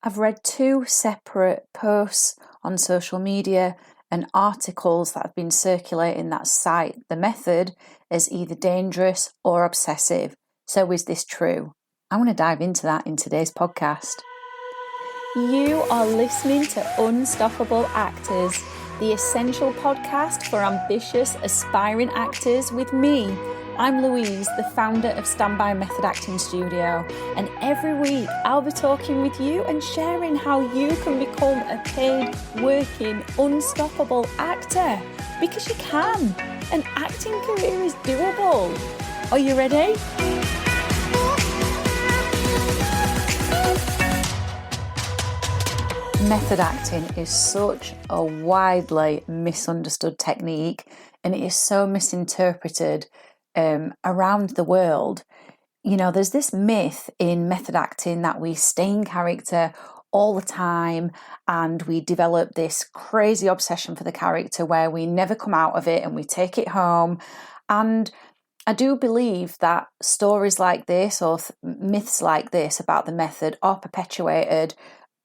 I've read 2 separate posts on social media and articles that have been circulating that cite the method as either dangerous or obsessive. So is this true? I want to dive into that in today's podcast. You are listening to Unstoppable Actors, the essential podcast for ambitious, aspiring actors with me. I'm Louise, the founder of Standby Method Acting Studio, and every week I'll be talking with you and sharing how you can become a paid, working, unstoppable actor. Because you can. An acting career is doable. Are you ready? Method acting is such a widely misunderstood technique, and it is so misinterpreted around the world. You know, there's this myth in method acting that we stay in character all the time and we develop this crazy obsession for the character where we never come out of it and we take it home. And I do believe that stories like this or myths like this about the method are perpetuated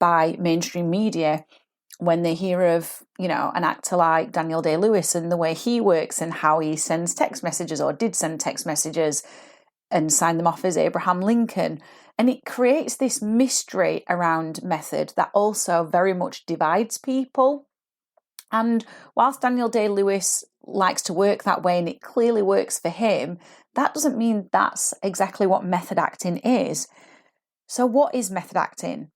by mainstream media when they hear of, you know, an actor like Daniel Day-Lewis and the way he works and how he sends text messages or did send text messages and signed them off as Abraham Lincoln. And it creates this mystery around method that also very much divides people. And whilst Daniel Day-Lewis likes to work that way and it clearly works for him, that doesn't mean that's exactly what method acting is. So what is method acting?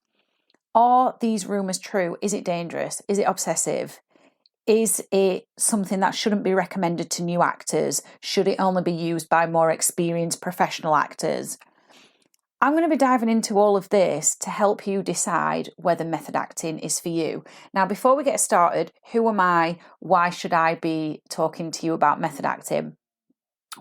Are these rumours true? Is it dangerous? Is it obsessive? Is it something that shouldn't be recommended to new actors? Should it only be used by more experienced professional actors? I'm going to be diving into all of this to help you decide whether method acting is for you. Now, before we get started, who am I? Why should I be talking to you about method acting?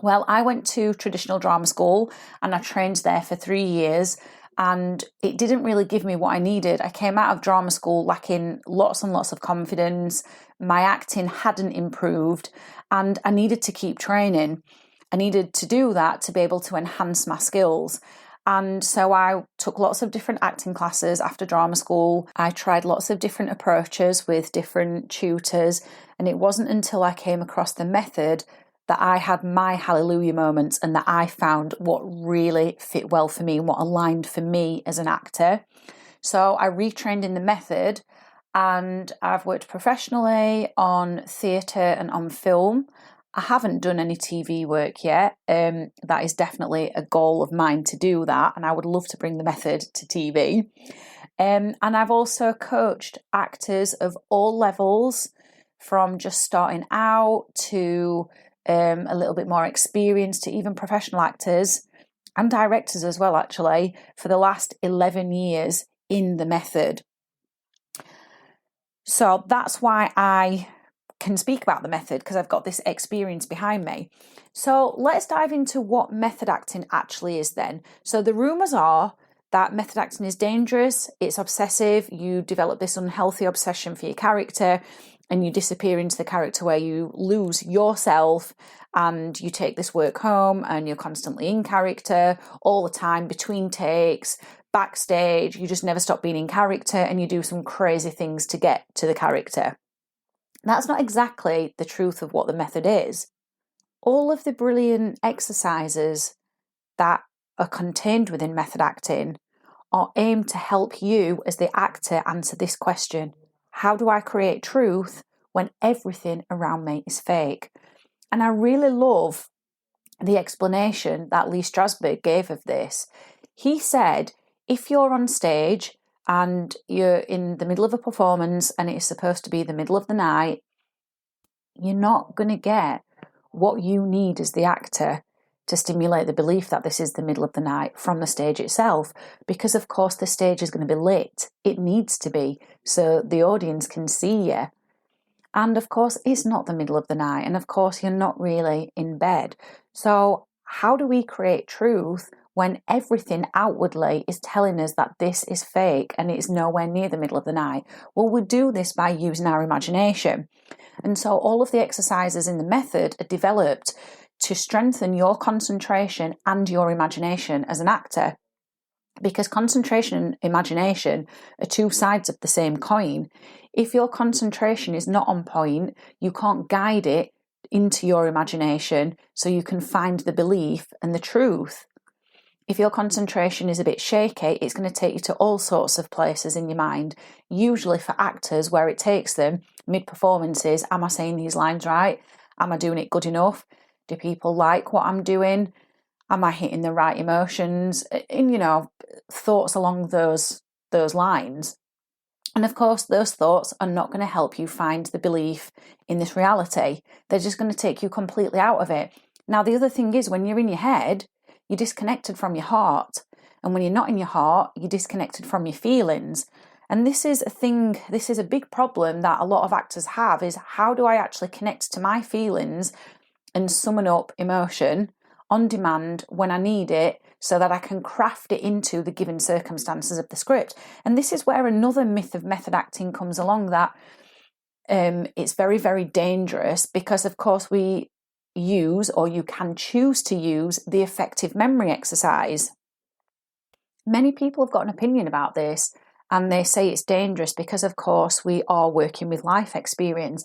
Well, I went to traditional drama school and I trained there for 3 years. And it didn't really give me what I needed. I came out of drama school lacking lots and lots of confidence. My acting hadn't improved and I needed to keep training. I needed to do that to be able to enhance my skills. And so I took lots of different acting classes after drama school. I tried lots of different approaches with different tutors. And it wasn't until I came across the method that I had my hallelujah moments and that I found what really fit well for me and what aligned for me as an actor. So I retrained in the method and I've worked professionally on theatre and on film. I haven't done any TV work yet. That is definitely a goal of mine to do that, and I would love to bring the method to TV. And I've also coached actors of all levels, from just starting out to a little bit more experienced to even professional actors and directors as well, actually, for the last 11 years in the method. So that's why I can speak about the method, because I've got this experience behind me. So let's dive into what method acting actually is then. So the rumours are that method acting is dangerous, it's obsessive, you develop this unhealthy obsession for your character, and you disappear into the character where you lose yourself and you take this work home and you're constantly in character all the time, between takes, backstage, you just never stop being in character and you do some crazy things to get to the character. That's not exactly the truth of what the method is. All of the brilliant exercises that are contained within method acting are aimed to help you as the actor answer this question. How do I create truth when everything around me is fake? And I really love the explanation that Lee Strasberg gave of this. He said, if you're on stage and you're in the middle of a performance and it is supposed to be the middle of the night, you're not going to get what you need as the actor to stimulate the belief that this is the middle of the night from the stage itself, because of course the stage is going to be lit. It needs to be, so the audience can see you. And of course it's not the middle of the night, and of course you're not really in bed. So how do we create truth when everything outwardly is telling us that this is fake and it's nowhere near the middle of the night? Well, we do this by using our imagination. And so all of the exercises in the method are developed to strengthen your concentration and your imagination as an actor. because concentration and imagination are two sides of the same coin. If your concentration is not on point, you can't guide it into your imagination so you can find the belief and the truth. If your concentration is a bit shaky, it's going to take you to all sorts of places in your mind. Usually for actors, where it takes them mid-performances, am I saying these lines right? Am I doing it good enough? Do people like what I'm doing? Am I hitting the right emotions? And, thoughts along those lines. And of course, those thoughts are not going to help you find the belief in this reality. They're just going to take you completely out of it. Now, the other thing is, when you're in your head, you're disconnected from your heart. And when you're not in your heart, you're disconnected from your feelings. And this is a big problem that a lot of actors have, is how do I actually connect to my feelings and summon up emotion on demand when I need it, so that I can craft it into the given circumstances of the script. And this is where another myth of method acting comes along, that it's very, very dangerous, because of course we use, or you can choose to use, the effective memory exercise. Many people have got an opinion about this, and they say it's dangerous because of course we are working with life experience.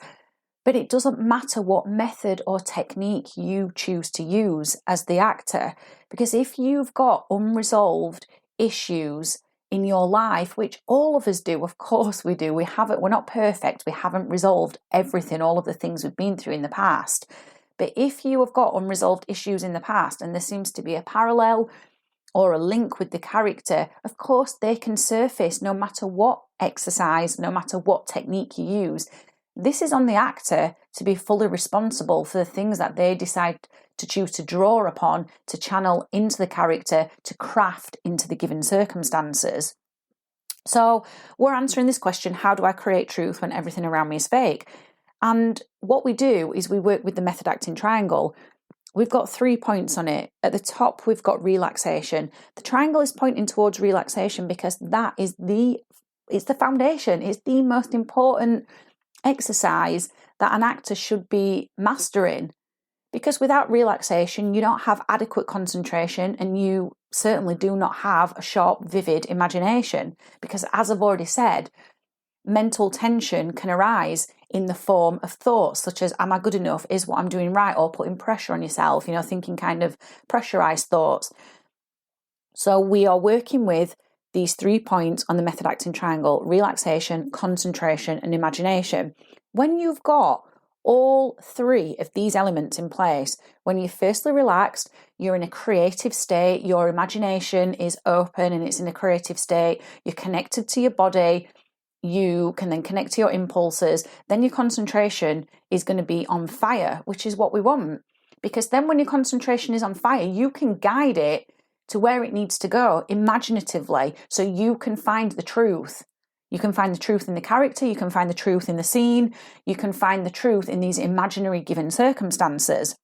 But it doesn't matter what method or technique you choose to use as the actor, because if you've got unresolved issues in your life, which all of us do, of course we do, we're not perfect, we haven't resolved everything, all of the things we've been through in the past. But if you have got unresolved issues in the past and there seems to be a parallel or a link with the character, of course they can surface no matter what exercise, no matter what technique you use. This is on the actor to be fully responsible for the things that they decide to choose to draw upon, to channel into the character, to craft into the given circumstances. So we're answering this question, how do I create truth when everything around me is fake? And what we do is we work with the method acting triangle. We've got 3 points on it. At the top, we've got relaxation. The triangle is pointing towards relaxation because that is it's the foundation. It's the most important exercise that an actor should be mastering, because without relaxation you don't have adequate concentration, and you certainly do not have a sharp, vivid imagination, because as I've already said, mental tension can arise in the form of thoughts such as, am I good enough, is what I'm doing right, or putting pressure on yourself, thinking kind of pressurized thoughts. So we are working with these 3 points on the method acting triangle: relaxation, concentration, and imagination. When you've got all 3 of these elements in place, when you're firstly relaxed, you're in a creative state, your imagination is open and it's in a creative state, you're connected to your body, you can then connect to your impulses, then your concentration is going to be on fire, which is what we want. Because then when your concentration is on fire, you can guide it to where it needs to go imaginatively, so you can find the truth. You can find the truth in the character, you can find the truth in the scene, you can find the truth in these imaginary given circumstances.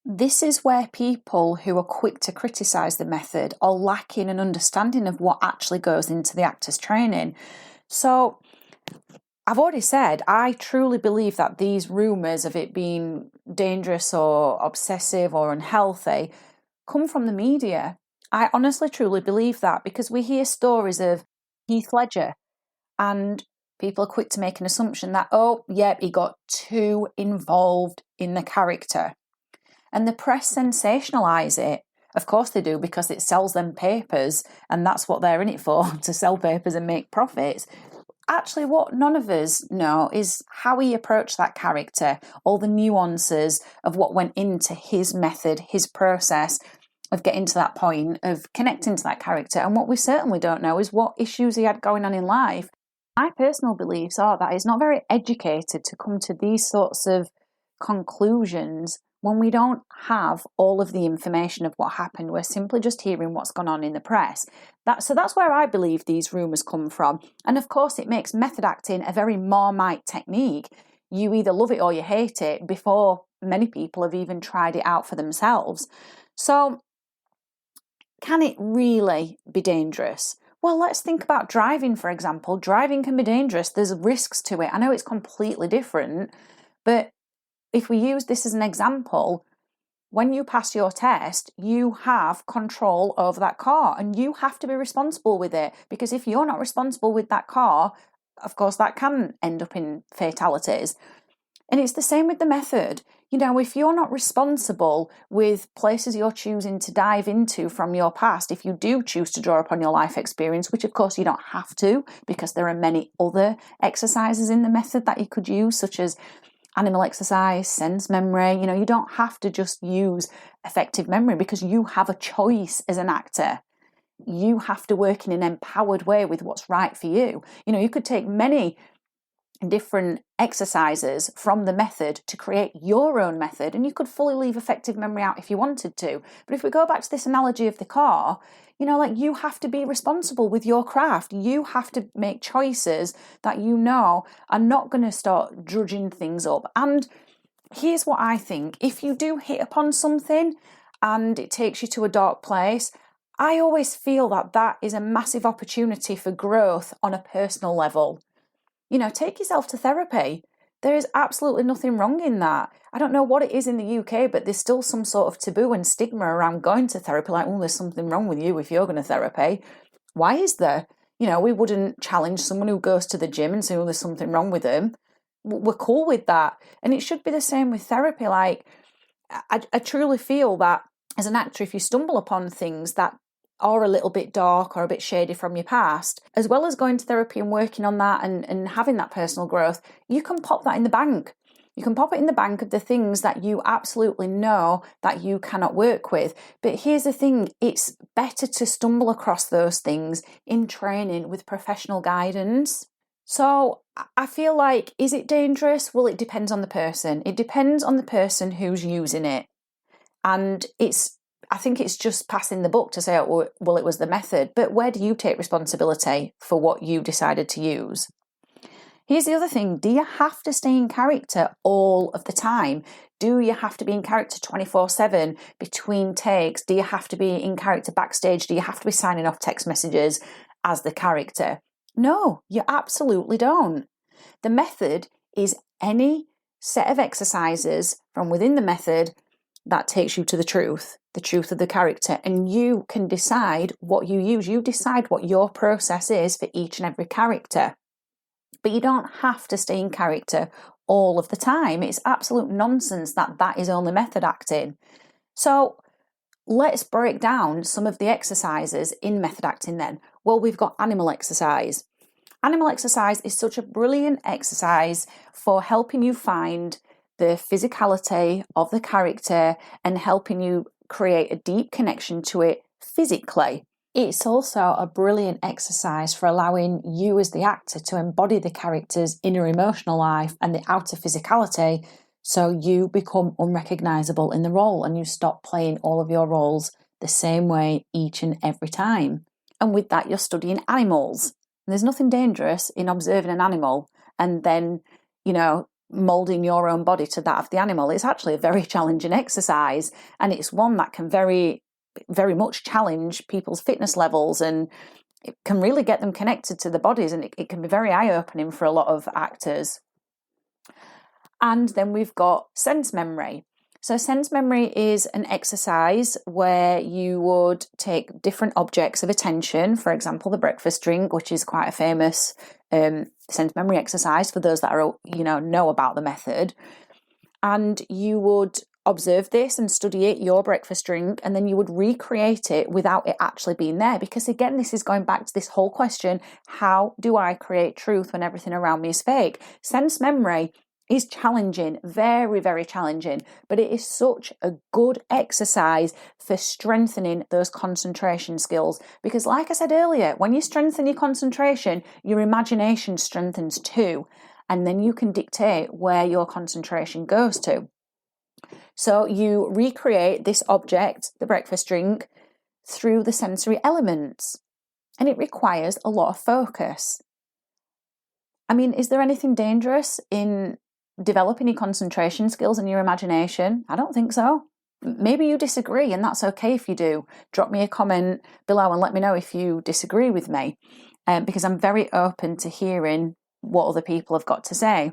This is where people who are quick to criticise the method are lacking an understanding of what actually goes into the actor's training. So I've already said, I truly believe that these rumours of it being dangerous or obsessive or unhealthy come from the media. I honestly truly believe that, because we hear stories of Heath Ledger and people are quick to make an assumption that, he got too involved in the character. And the press sensationalise it. Of course they do, because it sells them papers, and that's what they're in it for, to sell papers and make profits. Actually, what none of us know is how he approached that character, all the nuances of what went into his method, his process of getting to that point, of connecting to that character. And what we certainly don't know is what issues he had going on in life. My personal beliefs are that he's not very educated to come to these sorts of conclusions when we don't have all of the information of what happened. We're simply just hearing what's gone on in the press. So that's where I believe these rumours come from. And of course, it makes method acting a very Marmite technique. You either love it or you hate it, before many people have even tried it out for themselves. So can it really be dangerous? Well, let's think about driving, for example. Driving can be dangerous. There's risks to it. I know it's completely different, but if we use this as an example, when you pass your test, you have control over that car and you have to be responsible with it, because if you're not responsible with that car, of course, that can end up in fatalities. And it's the same with the method. If you're not responsible with places you're choosing to dive into from your past, if you do choose to draw upon your life experience, which of course you don't have to, because there are many other exercises in the method that you could use, such as animal exercise, sense memory. You don't have to just use effective memory, because you have a choice as an actor. You have to work in an empowered way with what's right for you. You could take many different exercises from the method to create your own method, and you could fully leave effective memory out if you wanted to. But if we go back to this analogy of the car, you have to be responsible with your craft. You have to make choices that are not going to start drudging things up. And here's what I think: if you do hit upon something and it takes you to a dark place, I always feel that is a massive opportunity for growth on a personal level. Take yourself to therapy. There is absolutely nothing wrong in that. I don't know what it is in the UK, but there's still some sort of taboo and stigma around going to therapy, like, there's something wrong with you if you're going to therapy. Why is there? We wouldn't challenge someone who goes to the gym and say, there's something wrong with them. We're cool with that. And it should be the same with therapy. Like, I truly feel that as an actor, if you stumble upon things that are a little bit dark or a bit shady from your past, as well as going to therapy and working on that and having that personal growth, you can pop that in the bank. You can pop it in the bank of the things that you absolutely know that you cannot work with. But here's the thing: it's better to stumble across those things in training with professional guidance. So I feel like, is it dangerous? Well, it depends on the person. It depends on the person who's using it. And I think it's just passing the buck to say, it was the method. But where do you take responsibility for what you decided to use? Here's the other thing: do you have to stay in character all of the time? Do you have to be in character 24/7 between takes? Do you have to be in character backstage? Do you have to be signing off text messages as the character? No, you absolutely don't. The method is any set of exercises from within the method that takes you to the truth of the character, and you can decide what you use. You decide what your process is for each and every character. But you don't have to stay in character all of the time. It's absolute nonsense that is only method acting. So let's break down some of the exercises in method acting then. Well, we've got animal exercise. Animal exercise is such a brilliant exercise for helping you find the physicality of the character and helping you create a deep connection to it physically. It's also a brilliant exercise for allowing you as the actor to embody the character's inner emotional life and the outer physicality, so you become unrecognisable in the role and you stop playing all of your roles the same way each and every time. And with that, you're studying animals. And there's nothing dangerous in observing an animal and then, moulding your own body to that of the animal. It's actually a very challenging exercise, and it's one that can very, very much challenge people's fitness levels, and it can really get them connected to the bodies, and it can be very eye-opening for a lot of actors. And then we've got sense memory. So sense memory is an exercise where you would take different objects of attention, for example, the breakfast drink, which is quite a famous sense memory exercise for those that are, know about the method. And you would observe this and study it, your breakfast drink, and then you would recreate it without it actually being there. Because again, this is going back to this whole question: how do I create truth when everything around me is fake? Sense memory is challenging, very, very challenging, but it is such a good exercise for strengthening those concentration skills. Because like I said earlier, when you strengthen your concentration, your imagination strengthens too, and then you can dictate where your concentration goes to. So you recreate this object, the breakfast drink, through the sensory elements, and it requires a lot of focus. I mean, is there anything dangerous in developing your concentration skills and your imagination? I don't think so. Maybe you disagree, and that's okay if you do. Drop me a comment below and let me know if you disagree with me, because I'm very open to hearing what other people have got to say.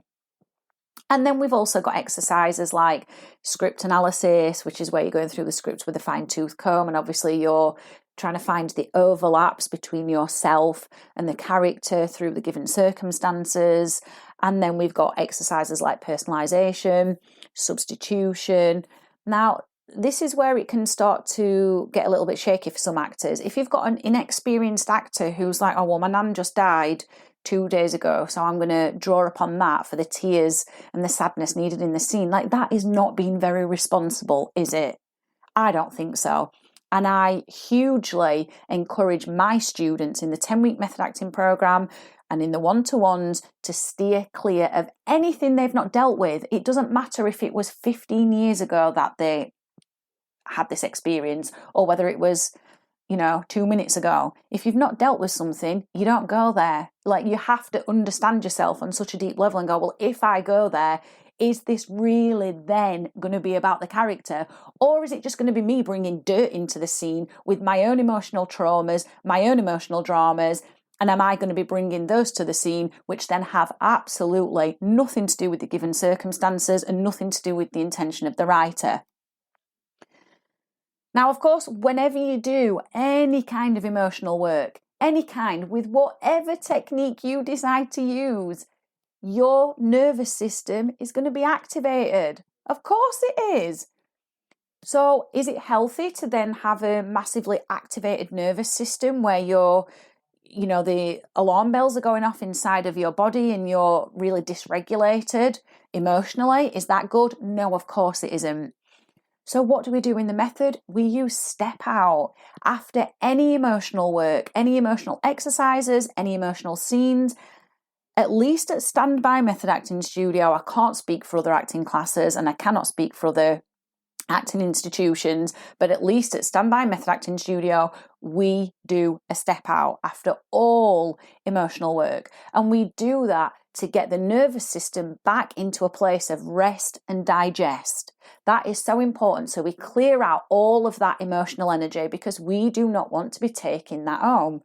And then we've also got exercises like script analysis, which is where you're going through the script with a fine-tooth comb, and obviously you're trying to find the overlaps between yourself and the character through the given circumstances. And then we've got exercises like personalization, substitution. Now, this is where it can start to get a little bit shaky for some actors. If you've got an inexperienced actor who's like, oh, well, my nan just died 2 days ago, so I'm going to draw upon that for the tears and the sadness needed in the scene. Like, that is not being very responsible, is it? I don't think so. And I hugely encourage my students in the 10-week method acting program and in the one-to-ones to steer clear of anything they've not dealt with. It doesn't matter if it was 15 years ago that they had this experience or whether it was 2 minutes ago. If you've not dealt with something, you don't go there. Like, you have to understand yourself on such a deep level and go, well, if I go there, is this really then going to be about the character? Or is it just going to be me bringing dirt into the scene with my own emotional traumas, my own emotional dramas? And am I going to be bringing those to the scene, which then have absolutely nothing to do with the given circumstances and nothing to do with the intention of the writer? Now, of course, whenever you do any kind of emotional work, any kind, with whatever technique you decide to use, your nervous system is going to be activated. Of course it is. So is it healthy to then have a massively activated nervous system where the alarm bells are going off inside of your body and you're really dysregulated emotionally? Is that good? No, of course it isn't. So what do we do in the method? We use step out. After any emotional work, any emotional exercises, any emotional scenes, at least at Standby Method Acting Studio, I can't speak for other acting classes and I cannot speak for other acting institutions, but at least at Standby Method Acting Studio, we do a step out after all emotional work. And we do that to get the nervous system back into a place of rest and digest. That is so important. So we clear out all of that emotional energy because we do not want to be taking that home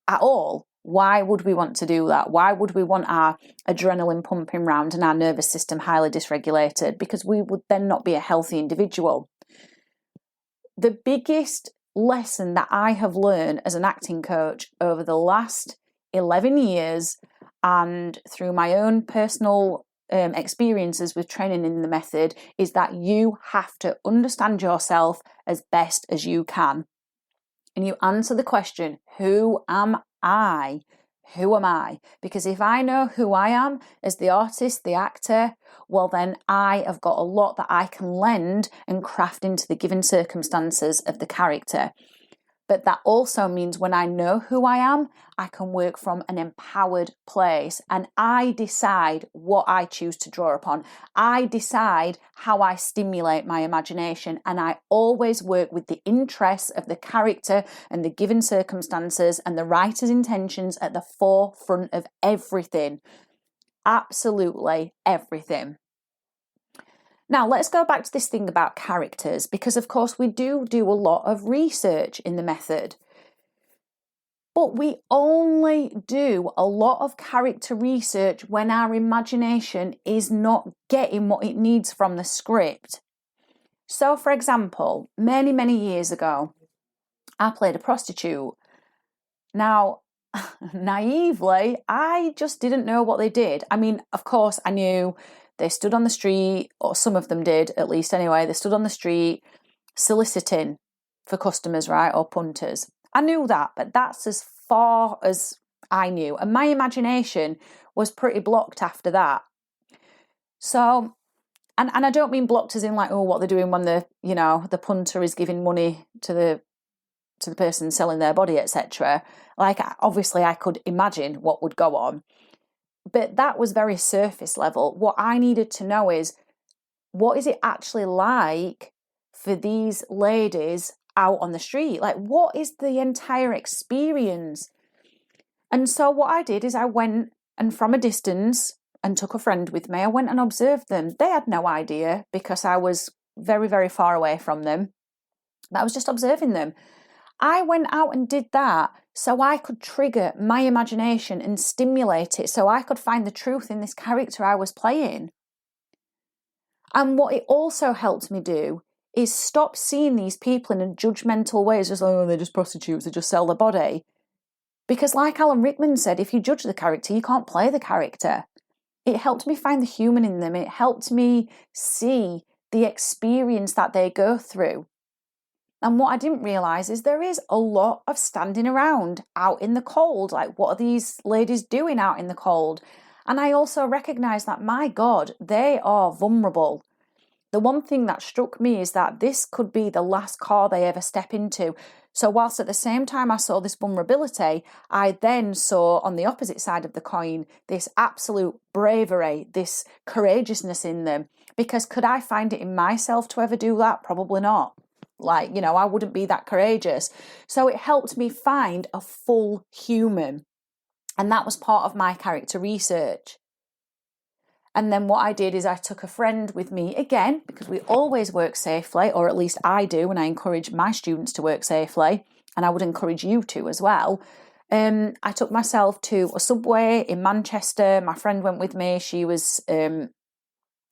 at all. Why would we want to do that? Why would we want our adrenaline pumping round and our nervous system highly dysregulated? Because we would then not be a healthy individual. The biggest lesson that I have learned as an acting coach over the last 11 years and through my own personal experiences with training in the method is that you have to understand yourself as best as you can. And you answer the question, who am I? Who am I? Because if I know who I am as the artist, the actor, well, then I have got a lot that I can lend and craft into the given circumstances of the character. But that also means when I know who I am, I can work from an empowered place and I decide what I choose to draw upon. I decide how I stimulate my imagination and I always work with the interests of the character and the given circumstances and the writer's intentions at the forefront of everything. Absolutely everything. Now, let's go back to this thing about characters, because of course we do a lot of research in the method. But we only do a lot of character research when our imagination is not getting what it needs from the script. So, for example, many, many years ago, I played a prostitute. Now, naively, I just didn't know what they did. I mean, of course, I knew they stood on the street, or some of them did, at least anyway. They stood on the street soliciting for customers, right, or punters. I knew that, but that's as far as I knew. And my imagination was pretty blocked after that. So, and I don't mean blocked as in like, oh, what they're doing when the punter is giving money to the person selling their body, etc. Like, obviously I could imagine what would go on. But that was very surface level. What I needed to know is, what is it actually like for these ladies out on the street? Like, what is the entire experience? And so what I did is I went and from a distance and took a friend with me, I went and observed them. They had no idea because I was very, very far away from them. But I was just observing them. I went out and did that so I could trigger my imagination and stimulate it so I could find the truth in this character I was playing. And what it also helped me do is stop seeing these people in a judgmental way as just, oh, they're just prostitutes, they just sell their body. Because like Alan Rickman said, if you judge the character, you can't play the character. It helped me find the human in them. It helped me see the experience that they go through. And what I didn't realise is there is a lot of standing around out in the cold. Like, what are these ladies doing out in the cold? And I also recognise that, my God, they are vulnerable. The one thing that struck me is that this could be the last car they ever step into. So whilst at the same time I saw this vulnerability, I then saw on the opposite side of the coin this absolute bravery, this courageousness in them. Because could I find it in myself to ever do that? Probably not. Like, I wouldn't be that courageous. So it helped me find a full human. And that was part of my character research. And then what I did is I took a friend with me again, because we always work safely, or at least I do, and I encourage my students to work safely, and I would encourage you to as well. I took myself to a Subway in Manchester. My friend went with me. She was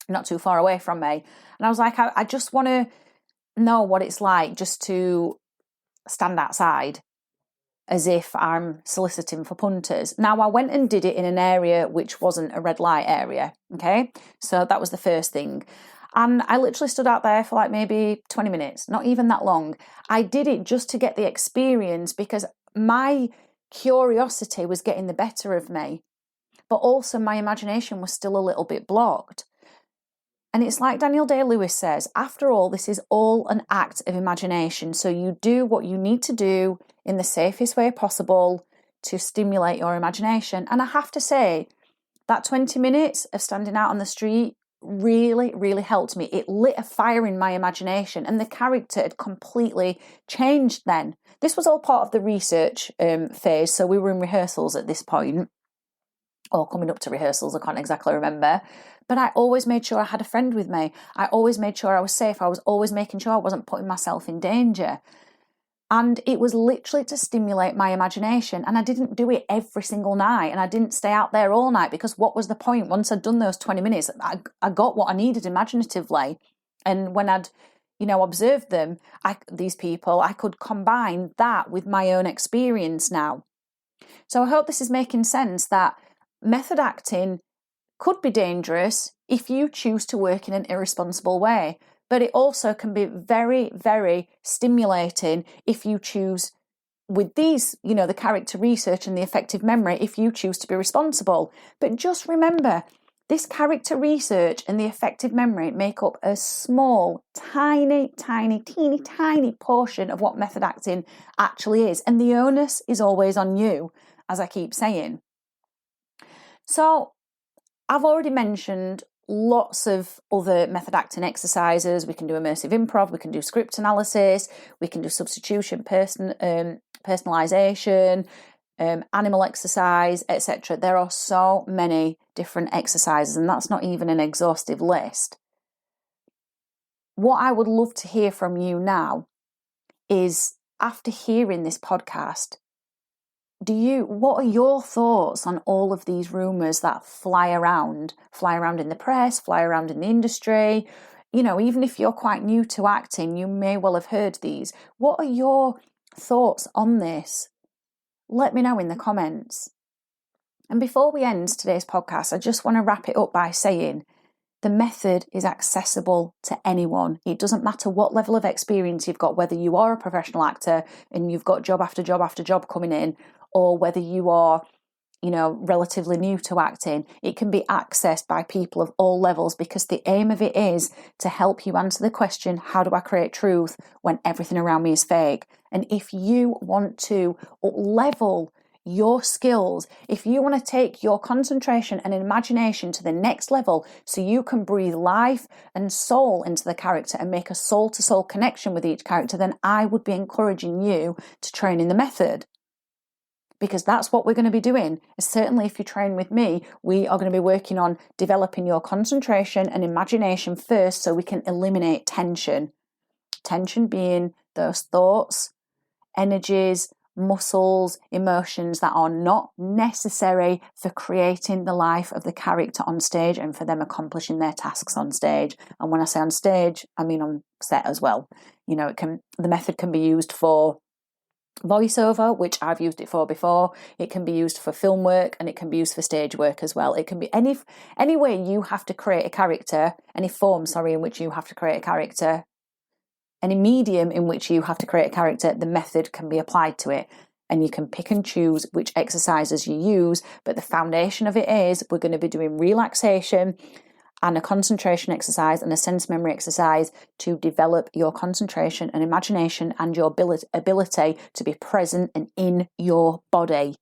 not too far away from me. And I was like, I just want to know what it's like just to stand outside as if I'm soliciting for punters. Now, I went and did it in an area which wasn't a red light area, okay? So that was the first thing. And I literally stood out there for like maybe 20 minutes, not even that long. I did it just to get the experience because my curiosity was getting the better of me, but also my imagination was still a little bit blocked. And it's like Daniel Day-Lewis says, after all, this is all an act of imagination. So you do what you need to do in the safest way possible to stimulate your imagination. And I have to say, that 20 minutes of standing out on the street really, really helped me. It lit a fire in my imagination and the character had completely changed then. This was all part of the research phase. So we were in rehearsals at this point, or coming up to rehearsals, I can't exactly remember. But I always made sure I had a friend with me. I always made sure I was safe. I was always making sure I wasn't putting myself in danger. And it was literally to stimulate my imagination. And I didn't do it every single night. And I didn't stay out there all night because what was the point? Once I'd done those 20 minutes, I got what I needed imaginatively. And when I'd, observed them, these people, I could combine that with my own experience now. So I hope this is making sense that method acting could be dangerous if you choose to work in an irresponsible way, but it also can be very, very stimulating if you choose with these, the character research and the effective memory, if you choose to be responsible. But just remember, this character research and the effective memory make up a small, teeny tiny portion of what method acting actually is. And the onus is always on you, as I keep saying. So I've already mentioned lots of other method acting exercises. We can do immersive improv, we can do script analysis, we can do substitution, personalization, animal exercise, etc. There are so many different exercises, and that's not even an exhaustive list. What I would love to hear from you now is, after hearing this podcast, what are your thoughts on all of these rumours that fly around in the press, fly around in the industry? Even if you're quite new to acting, you may well have heard these. What are your thoughts on this? Let me know in the comments. And before we end today's podcast, I just want to wrap it up by saying the method is accessible to anyone. It doesn't matter what level of experience you've got, whether you are a professional actor and you've got job after job after job coming in, or whether you are, relatively new to acting. It can be accessed by people of all levels because the aim of it is to help you answer the question, how do I create truth when everything around me is fake? And if you want to level your skills, if you want to take your concentration and imagination to the next level so you can breathe life and soul into the character and make a soul-to-soul connection with each character, then I would be encouraging you to train in the method. Because that's what we're going to be doing. Certainly if you train with me, we are going to be working on developing your concentration and imagination first so we can eliminate tension. Tension being those thoughts, energies, muscles, emotions that are not necessary for creating the life of the character on stage and for them accomplishing their tasks on stage. And when I say on stage, I mean on set as well. You know, the method can be used for voiceover, which I've used it for before. It can be used for film work, and it can be used for stage work as well. It can be any way you have to create a character, any form, in which you have to create a character, any medium in which you have to create a character, the method can be applied to it. And you can pick and choose which exercises you use, but the foundation of it is we're going to be doing relaxation and a concentration exercise and a sense memory exercise to develop your concentration and imagination and your ability to be present and in your body.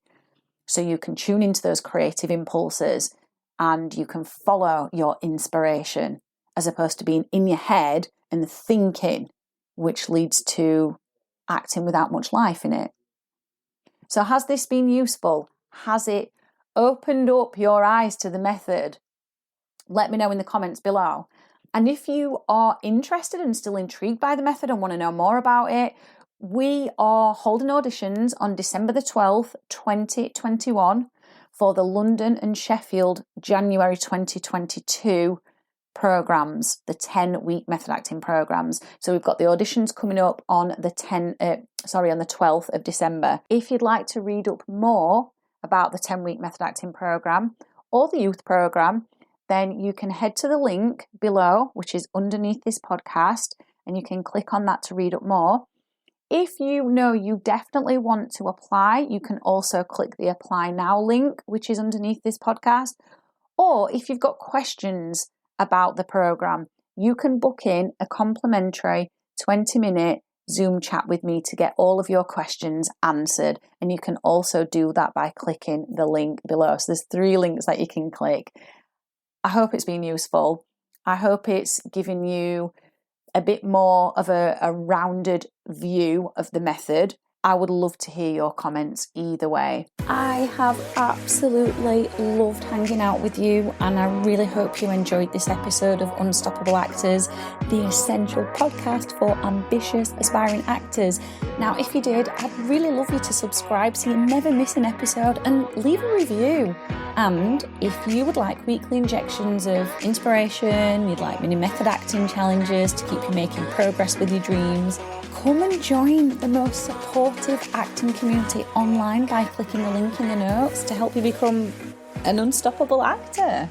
So you can tune into those creative impulses and you can follow your inspiration as opposed to being in your head and thinking, which leads to acting without much life in it. So has this been useful? Has it opened up your eyes to the method? Let me know in the comments below. And if you are interested and still intrigued by the method and want to know more about it, we are holding auditions on December the 12th, 2021 for the London and Sheffield January 2022 programs, the 10-week method acting programs. So we've got the auditions coming up on the 12th of December. If you'd like to read up more about the 10-week method acting program or the youth program, then you can head to the link below, which is underneath this podcast, and you can click on that to read up more. If you know you definitely want to apply, you can also click the apply now link, which is underneath this podcast. Or if you've got questions about the program, you can book in a complimentary 20-minute Zoom chat with me to get all of your questions answered. And you can also do that by clicking the link below. So there's 3 links that you can click. I hope it's been useful. I hope it's given you a bit more of a rounded view of the method. I would love to hear your comments either way. I have absolutely loved hanging out with you, and I really hope you enjoyed this episode of Unstoppable Actors, the essential podcast for ambitious, aspiring actors. Now, if you did, I'd really love you to subscribe so you never miss an episode and leave a review. And if you would like weekly injections of inspiration, you'd like mini method acting challenges to keep you making progress with your dreams, come and join the most supportive acting community online by clicking the link in the notes to help you become an unstoppable actor.